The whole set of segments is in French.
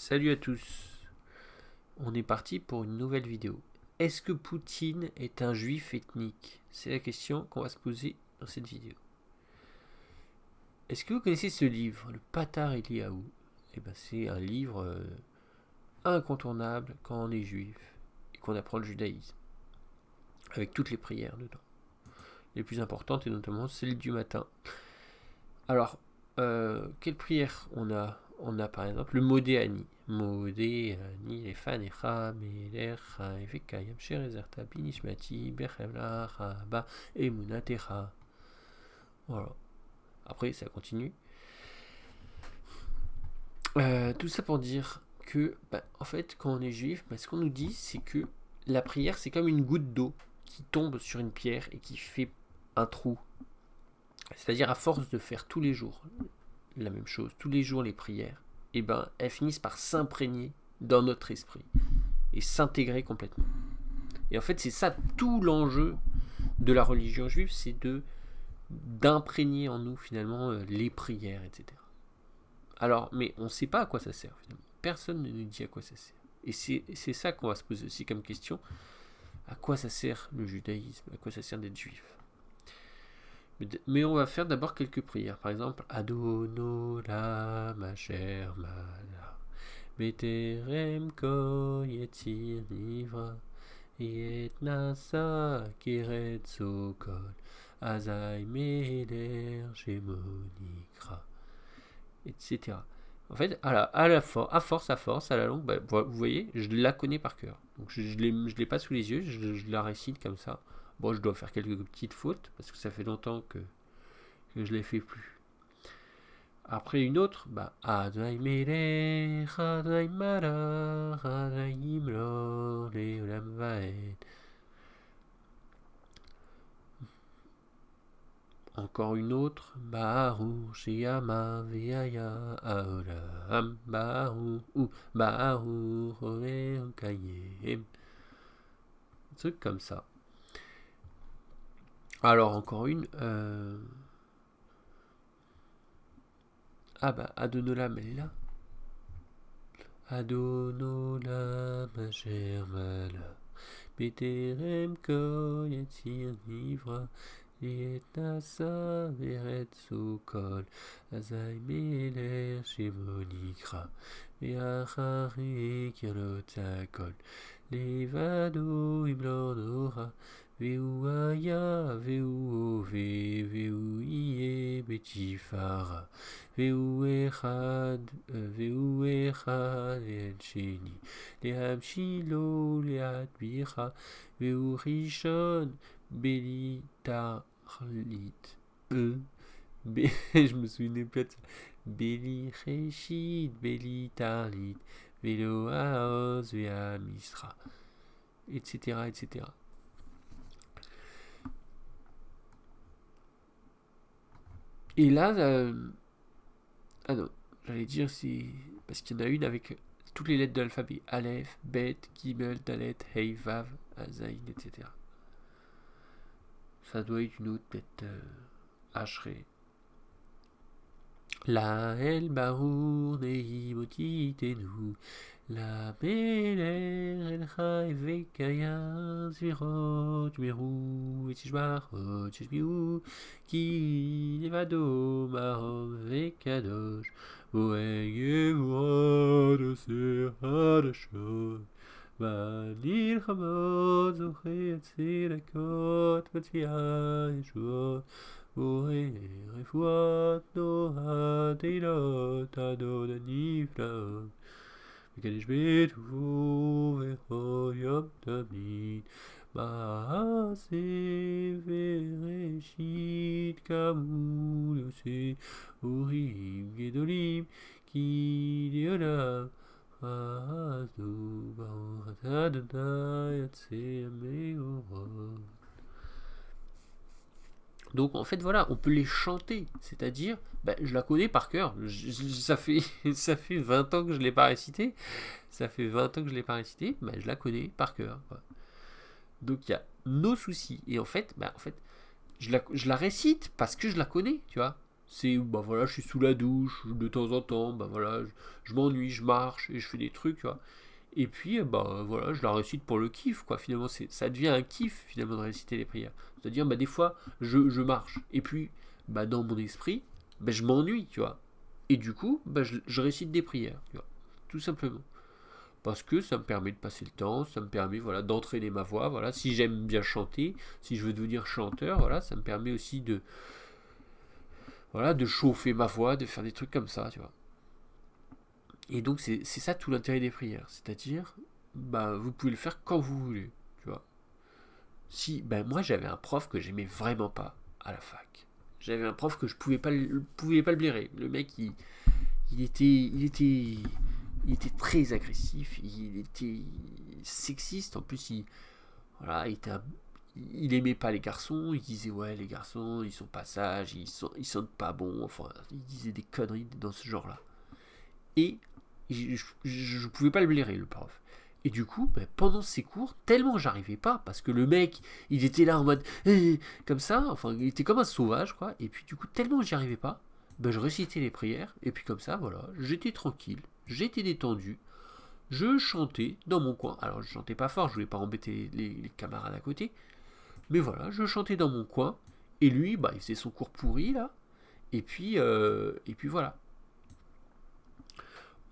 Salut à tous, on est parti pour une nouvelle vidéo. Est-ce que Poutine est un juif ethnique? C'est la question qu'on va se poser dans cette vidéo. Est-ce que vous connaissez ce livre, le Patar Eliyahu? C'est un livre incontournable quand on est juif et qu'on apprend le judaïsme, avec toutes les prières dedans. Les plus importantes et notamment celle du matin. Alors, quelle prière on a? On a par exemple le Modéani. Modéani, Efanecha, Melecha, Evekayam, Sherezerta, Binishmati, Bechemla, Chaba, Emunatecha. Voilà. Après, ça continue. Tout ça pour dire que, en fait, quand on est juif, ce qu'on nous dit, c'est que la prière, c'est comme une goutte d'eau qui tombe sur une pierre et qui fait un trou. C'est-à-dire, à force de faire tous les jours la même chose, tous les jours les prières, elles finissent par s'imprégner dans notre esprit et s'intégrer complètement. Et en fait, c'est ça tout l'enjeu de la religion juive, c'est d'imprégner en nous finalement les prières, etc. Alors, mais on ne sait pas à quoi ça sert finalement. Personne ne nous dit à quoi ça sert. Et c'est ça qu'on va se poser aussi comme question. À quoi ça sert le judaïsme? À quoi ça sert d'être juif? Mais on va faire d'abord quelques prières. Par exemple, Adonolam Asher Mala Beterem Ko Yetzir Nivra Yet Nasa Keret Sokol Azai Meder Shemonikra, etc. En fait, à force, à la longue, vous voyez, je la connais par cœur. Donc je l'ai pas sous les yeux, je la récite comme ça. Bon, je dois faire quelques petites fautes, parce que ça fait longtemps que je ne les fais plus. Après une autre, Adonai Melech, Adonai Malach, Adonai Yimlor, Leolam Vaed. Encore une autre, Baruch Sheyama Veaya Aolam, Baruch Omer Kayem. Un truc comme ça. Alors encore une, Adonolam, elle est là. Adonolam Asher Mala Beterem Ko Yetzir Nivra Yet Nasa Veret Sokol Azai Meler Shemonikra Ve'achari Kirot Hakol Levado Imlor Nora Ve'u Aya Ve'u Ove Ve'u Iye Betifara Ve'u Echad El Sheni Lehamshilo Leat Bicha Ve'u Rishon Belitarlit je me souvenais pas de ça. Beli Reshid Belitarlit Velo Aoz Vea Misra, etc., etc. Et là, non, j'allais dire, c'est parce qu'il y en a une avec toutes les lettres de l'alphabet. Aleph, Bet, Gimel, Dalet, Hey, Vav, Azaïn, etc. Ça doit être une autre, peut-être Ashrei. La El Barour Nehi Motitenu, la Meler El Chai Vekaya Zvirot Meru Etishbarot Shishmiu Ki Levado Marom Vekadosh Voel Yevurod Ser Hadashot Banil Chamot Zocher Tzedakot Matzia Yeshua Refuat Noha Teilot Adon Niflaot Vekadesh Betuvu Vechol Yom Tamid Maaseh Vereshit Kamu Yoseh Urim Gedolim Ki Leolam Chazdu Baruch Adonai Yatzeh Meorot. Donc en fait voilà, on peut les chanter, c'est-à-dire, je la connais par cœur, ça fait 20 ans que je ne l'ai pas récité, je la connais par cœur. Donc il y a nos soucis, et en fait, je la récite parce que je la connais, tu vois. C'est, bah voilà, je suis sous la douche, de temps en temps, bah voilà, je m'ennuie, je marche et je fais des trucs, tu vois. Et puis, bah voilà, je la récite pour le kiff, quoi. Finalement, ça devient un kiff, finalement, de réciter les prières. C'est-à-dire, bah des fois, je marche. Et puis, bah dans mon esprit, bah je m'ennuie, tu vois. Et du coup, bah je récite des prières, tu vois. Tout simplement. Parce que ça me permet de passer le temps, ça me permet voilà, d'entraîner ma voix. Voilà. Si j'aime bien chanter, si je veux devenir chanteur, voilà, ça me permet aussi voilà, de chauffer ma voix, de faire des trucs comme ça, tu vois. Et donc c'est ça tout l'intérêt des prières. C'est-à-dire, bah, vous pouvez le faire quand vous voulez, tu vois. Si, ben moi j'avais un prof que j'aimais vraiment pas à la fac. J'avais un prof que je pouvais pas le blairer. Le mec, il était très agressif, il était sexiste. En plus, voilà, il aimait pas les garçons. Il disait ouais, les garçons, ils sont pas sages, ils sont pas bons. Enfin, il disait des conneries dans ce genre-là. Et je pouvais pas le blairer, le prof. Et du coup, ben, pendant ces cours, tellement j'arrivais pas, parce que le mec, il était là en mode comme ça, enfin, il était comme un sauvage, quoi. Et puis du coup, tellement j'y arrivais pas, ben, je récitais les prières, et puis comme ça, voilà, j'étais tranquille, j'étais détendu, je chantais dans mon coin. Alors, je chantais pas fort, je voulais pas embêter les camarades à côté, mais voilà, je chantais dans mon coin, et lui, bah, il faisait son cours pourri, là, et puis voilà.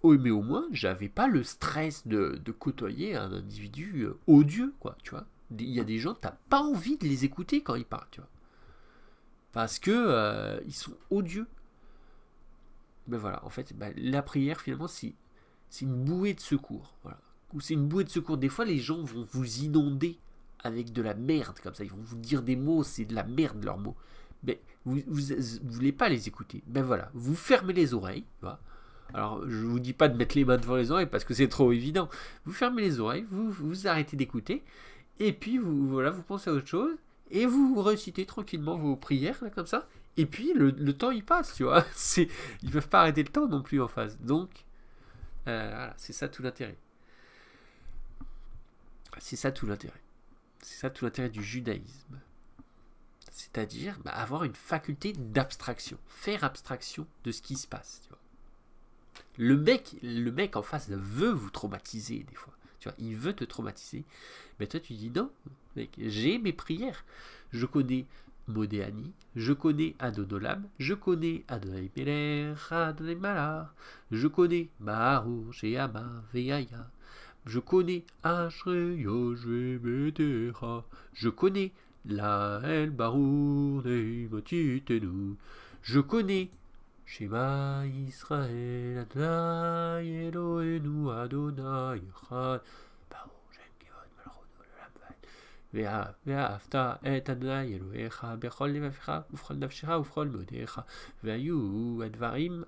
Oh, mais au moins, j'avais pas le stress de côtoyer un individu odieux, quoi, tu vois. Il y a des gens, t'as pas envie de les écouter quand ils parlent, tu vois. Parce que ils sont odieux. Mais voilà, en fait, bah, la prière, finalement, c'est une bouée de secours. Voilà. Ou c'est une bouée de secours. Des fois, les gens vont vous inonder avec de la merde, comme ça. Ils vont vous dire des mots, c'est de la merde, leurs mots. Mais vous voulez pas les écouter. Ben voilà, vous fermez les oreilles, tu vois. Alors, je vous dis pas de mettre les mains devant les oreilles parce que c'est trop évident. Vous fermez les oreilles, vous arrêtez d'écouter, et puis voilà, vous pensez à autre chose, et vous récitez tranquillement vos prières, là, comme ça. Et puis le temps il passe, tu vois. Ils peuvent pas arrêter le temps non plus en face. Donc, voilà, c'est ça tout l'intérêt. C'est ça tout l'intérêt. C'est ça tout l'intérêt du judaïsme. C'est-à-dire bah, avoir une faculté d'abstraction. Faire abstraction de ce qui se passe, tu vois. Le mec en face veut vous traumatiser des fois. Tu vois, il veut te traumatiser. Mais toi, tu dis non, mec, j'ai mes prières. Je connais Modéani, je connais Adonolam, je connais Adonai Meler, Adonai Malar, je connais Maharu, Sheama, Veaya, je connais Ashre Yoshve Betera, je connais La El Barour Neimotitenu, je connais Shema Israël Adonai Eloheinu Adonai Echad. Baruch Shem Kivod Malchut Olam Vaed. ואהבת את אדוני אלוהיך בכל לבבך ובכל נפשך ובכל מאודיך. והיו הדברים,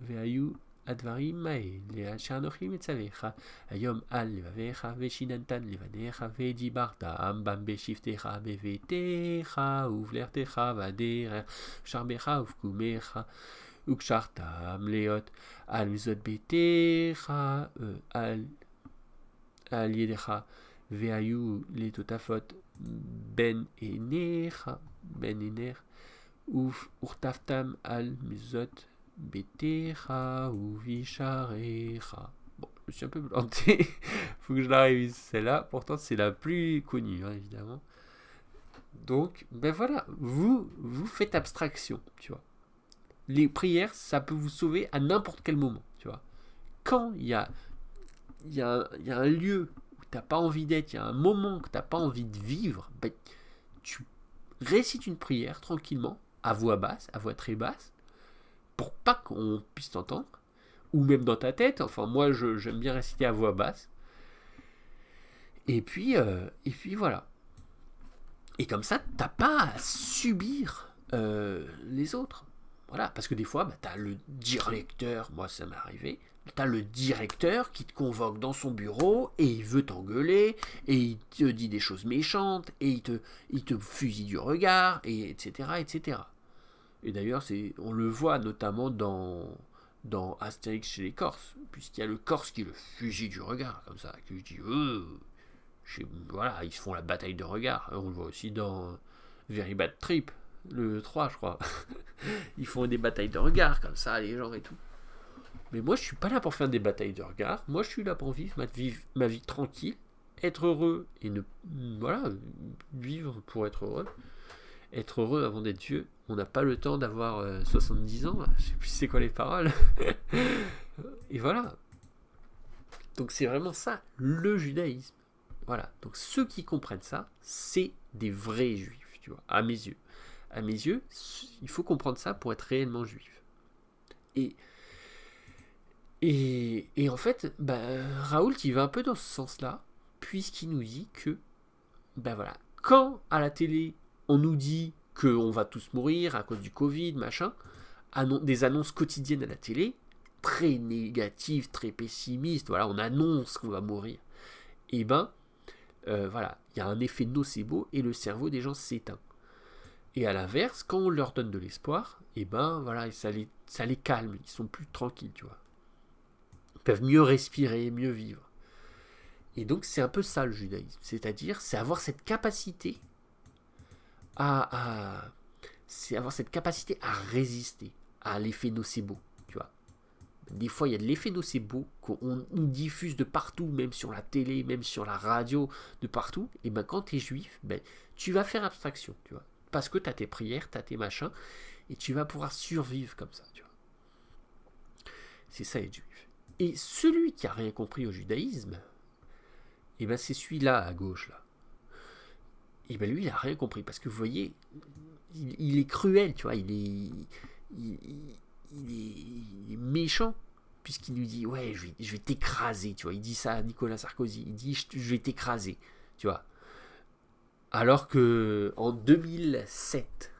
והיו הדברים האלה אשר אנוכי מצווך היום על לבביך ושיננתן לבניך ודיברתם בם בשבתך בביתך ובלכתך בדרך ושעריך ובקומך וקשרתם להיות על מזוזות ביתך על ידך והיו לטוטפות בין עיניך וכתבתם על מזוזות Betecha ou Visharecha. Bon, je me suis un peu planté. Faut que je la révise celle-là. Pourtant, c'est la plus connue, hein, évidemment. Donc, ben voilà, vous faites abstraction, tu vois. Les prières, ça peut vous sauver à n'importe quel moment, tu vois. Quand il y a un lieu où t'as pas envie d'être, il y a un moment que t'as pas envie de vivre, ben, tu récites une prière tranquillement, à voix basse, à voix très basse, pour pas qu'on puisse t'entendre, ou même dans ta tête. Enfin, moi, j'aime bien réciter à voix basse. Et puis voilà. Et comme ça, t'as pas à subir les autres. Voilà, parce que des fois, bah, t'as le directeur, moi ça m'est arrivé, t'as le directeur qui te convoque dans son bureau et il veut t'engueuler et il te dit des choses méchantes et il te fusille du regard, et etc., etc. Et d'ailleurs, on le voit notamment dans Astérix chez les Corses, puisqu'il y a le Corse qui le fusille du regard, comme ça, qui dit voilà, ils se font la bataille de regard. On le voit aussi dans Very Bad Trip, le 3 je crois. Ils font des batailles de regards comme ça, les gens et tout. Mais moi, je suis pas là pour faire des batailles de regards. Moi, je suis là pour vivre ma vie tranquille, être heureux et ne. Voilà, vivre pour être heureux. Être heureux avant d'être vieux. On n'a pas le temps d'avoir 70 ans. Je sais plus c'est quoi les paroles. Et voilà. Donc, c'est vraiment ça, le judaïsme. Voilà. Donc, ceux qui comprennent ça, c'est des vrais juifs, tu vois, à mes yeux. À mes yeux, il faut comprendre ça pour être réellement juif. Et en fait, Raoult, il va un peu dans ce sens-là, puisqu'il nous dit que, voilà, quand à la télé, on nous dit qu'on va tous mourir à cause du Covid, machin, des annonces quotidiennes à la télé, très négatives, très pessimistes, voilà, on annonce qu'on va mourir, et voilà, il y a un effet nocebo et le cerveau des gens s'éteint. Et à l'inverse, quand on leur donne de l'espoir, voilà, ça les calme, ils sont plus tranquilles, tu vois. Ils peuvent mieux respirer, mieux vivre. Et donc c'est un peu ça le judaïsme, c'est-à-dire c'est avoir cette capacité c'est avoir cette capacité à résister à l'effet nocebo, tu vois. Des fois il y a de l'effet nocebo qu'on diffuse de partout, même sur la télé, même sur la radio, de partout. Et quand tu es juif, tu vas faire abstraction, tu vois, parce que tu as tes prières, tu as tes machins, et tu vas pouvoir survivre comme ça, tu vois. C'est ça être juif. Et celui qui a rien compris au judaïsme, c'est celui-là à gauche là. Et lui il a rien compris parce que vous voyez, il est cruel, tu vois, il est méchant puisqu'il lui dit ouais je vais t'écraser, tu vois, il dit ça à Nicolas Sarkozy, il dit je vais t'écraser, tu vois. Alors que en 2007,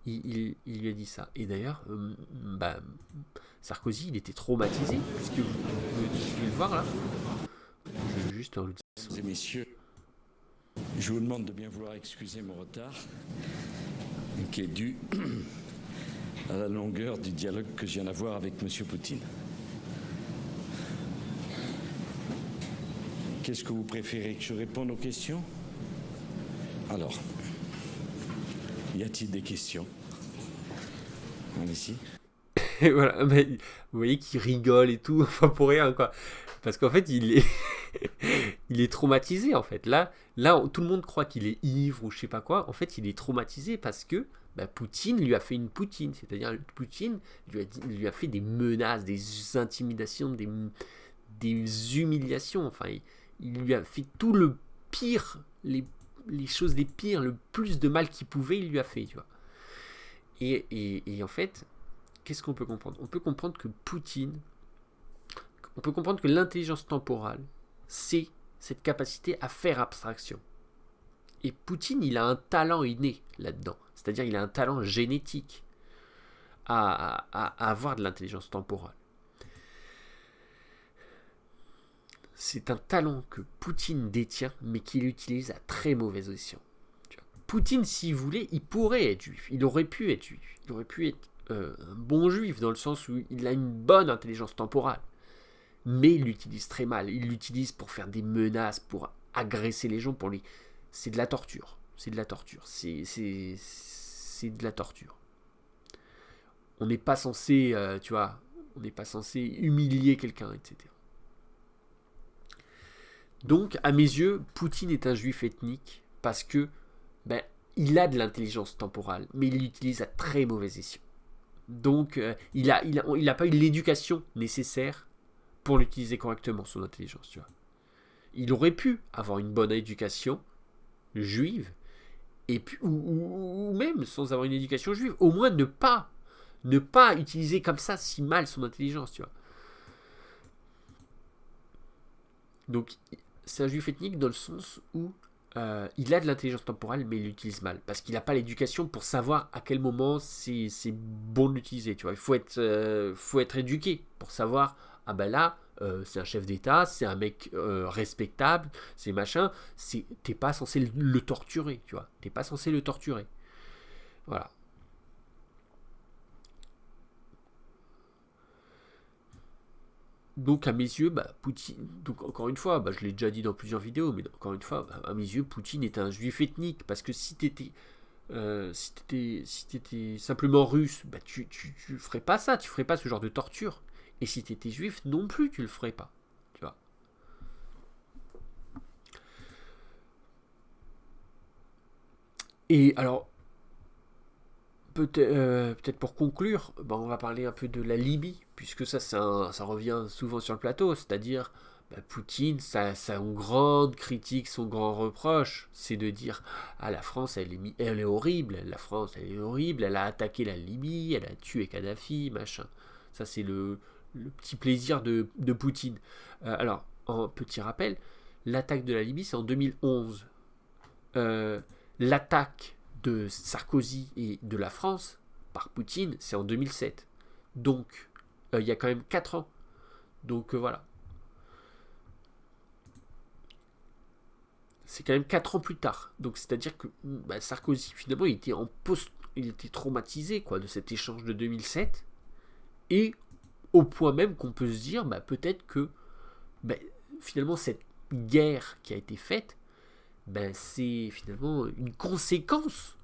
il lui a dit ça. Et d'ailleurs, Sarkozy, il était traumatisé, puisque vous pouvez le voir là. Je vais juste en le dire. Mesdames et messieurs, je vous demande de bien vouloir excuser mon retard, qui est dû à la longueur du dialogue que je viens d'avoir avec M. Poutine. Qu'est-ce que vous préférez, que je réponde aux questions? Alors, y a-t-il des questions? Allez-y. Voilà, vous voyez qu'il rigole et tout, enfin pour rien quoi. Parce qu'en fait, il est traumatisé en fait. Là, tout le monde croit qu'il est ivre ou je sais pas quoi. En fait, il est traumatisé parce que Poutine lui a fait une poutine. C'est-à-dire, Poutine lui a fait des menaces, des intimidations, des humiliations. Enfin, il lui a fait tout le pire, les choses les pires, le plus de mal qu'il pouvait, il lui a fait, tu vois. Et en fait, qu'est-ce qu'on peut comprendre? On peut comprendre que l'intelligence temporale, c'est cette capacité à faire abstraction. Et Poutine, il a un talent inné là-dedans. C'est-à-dire, il a un talent génétique à avoir de l'intelligence temporale. C'est un talent que Poutine détient, mais qu'il utilise à très mauvaise escient. Poutine, s'il voulait, il pourrait être juif. Il aurait pu être juif. Il aurait pu être un bon juif, dans le sens où il a une bonne intelligence temporale. Mais il l'utilise très mal. Il l'utilise pour faire des menaces, pour agresser les gens, c'est de la torture. C'est de la torture. C'est de la torture. On n'est pas censé, on n'est pas censé humilier quelqu'un, etc. Donc, à mes yeux, Poutine est un juif ethnique parce que il a de l'intelligence temporale, mais il l'utilise à très mauvais escient. Donc, il a pas eu l'éducation nécessaire pour l'utiliser correctement, son intelligence, tu vois. Il aurait pu avoir une bonne éducation juive, et puis, ou même sans avoir une éducation juive, au moins ne pas utiliser comme ça si mal son intelligence, tu vois. Donc, c'est un juif ethnique dans le sens où il a de l'intelligence temporelle, mais il l'utilise mal. Parce qu'il n'a pas l'éducation pour savoir à quel moment c'est bon de l'utiliser. Tu vois. Il faut être éduqué pour savoir, là, c'est un chef d'État, c'est un mec respectable, c'est machin. T'es pas censé le torturer, tu vois. T'es pas censé le torturer. Voilà. Donc à mes yeux, Poutine, donc encore une fois, je l'ai déjà dit dans plusieurs vidéos, mais encore une fois, à mes yeux, Poutine est un juif ethnique, parce que si t'étais Si t'étais simplement russe, bah, tu ferais pas ça, tu ferais pas ce genre de torture. Et si t'étais juif, non plus, tu le ferais pas. Tu vois. Et alors, peut-être pour conclure, bah, on va parler un peu de la Libye, puisque ça revient souvent sur le plateau, c'est-à-dire Poutine, son grande critique, son grand reproche, c'est de dire ah la France elle est horrible, la France elle est horrible, elle a attaqué la Libye, elle a tué Kadhafi, machin. Ça c'est le petit plaisir de Poutine. Alors, en petit rappel, l'attaque de la Libye c'est en 2011. L'attaque de Sarkozy et de la France par Poutine, c'est en 2007. Donc, il y a quand même 4 ans. Donc voilà. C'est quand même 4 ans plus tard. Donc c'est-à-dire que Sarkozy, finalement, il était traumatisé quoi, de cet échange de 2007. Et au point même qu'on peut se dire, peut-être que finalement, cette guerre qui a été faite, c'est finalement une conséquence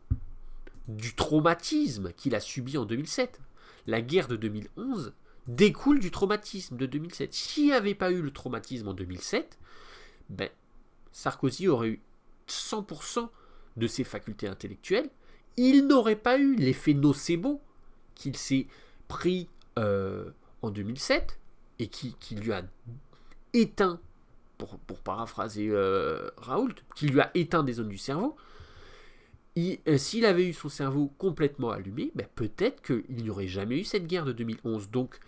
du traumatisme qu'il a subi en 2007. La guerre de 2011 découle du traumatisme de 2007. S'il n'y avait pas eu le traumatisme en 2007, Sarkozy aurait eu 100% de ses facultés intellectuelles. Il n'aurait pas eu l'effet nocebo qu'il s'est pris en 2007 et qui lui a éteint, pour paraphraser Raoult, qui lui a éteint des zones du cerveau. S'il avait eu son cerveau complètement allumé, peut-être qu'il n'y aurait jamais eu cette guerre de 2011. Donc,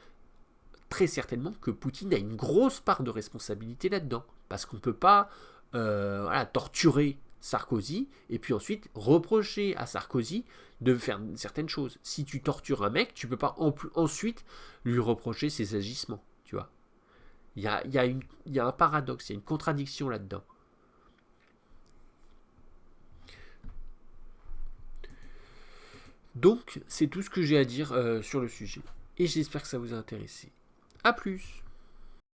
très certainement que Poutine a une grosse part de responsabilité là-dedans. Parce qu'on ne peut pas torturer Sarkozy et puis ensuite reprocher à Sarkozy de faire certaines choses. Si tu tortures un mec, tu ne peux pas ensuite lui reprocher ses agissements. Tu vois. Il y a un paradoxe, il y a une contradiction là-dedans. Donc, c'est tout ce que j'ai à dire sur le sujet. Et j'espère que ça vous a intéressé. A plus!